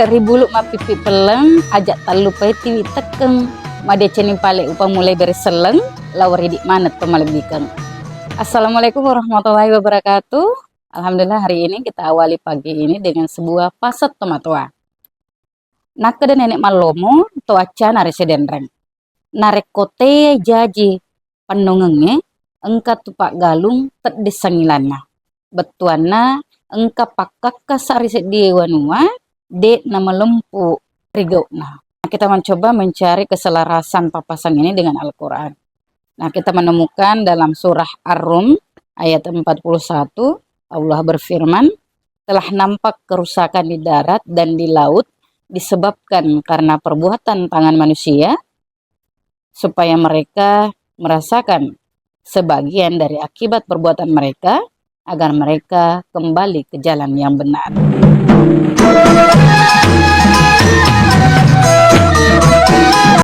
Ribulu ma pipi peleng, ajak talu peti tekeng. Made ceni pale upa mulai berseleng, lawari di manet pemalebikeng. Assalamualaikum warahmatullahi wabarakatuh. Alhamdulillah hari ini kita awali pagi ini dengan sebuah paset tomatoa. Nak dan nenek malomo toaca narise denreng. Narek kote jaji panongenge engka tupak galung tet desangilana. Betuana engka pakak kasarise wanua de nama lempu rigau. Kita mencoba mencari keselarasan papasan ini dengan Al-Quran. Nah, kita menemukan dalam surah Ar-Rum ayat 41, Allah berfirman, telah nampak kerusakan di darat dan di laut disebabkan karena perbuatan tangan manusia, supaya mereka merasakan sebagian dari akibat perbuatan mereka, agar mereka kembali ke jalan yang benar.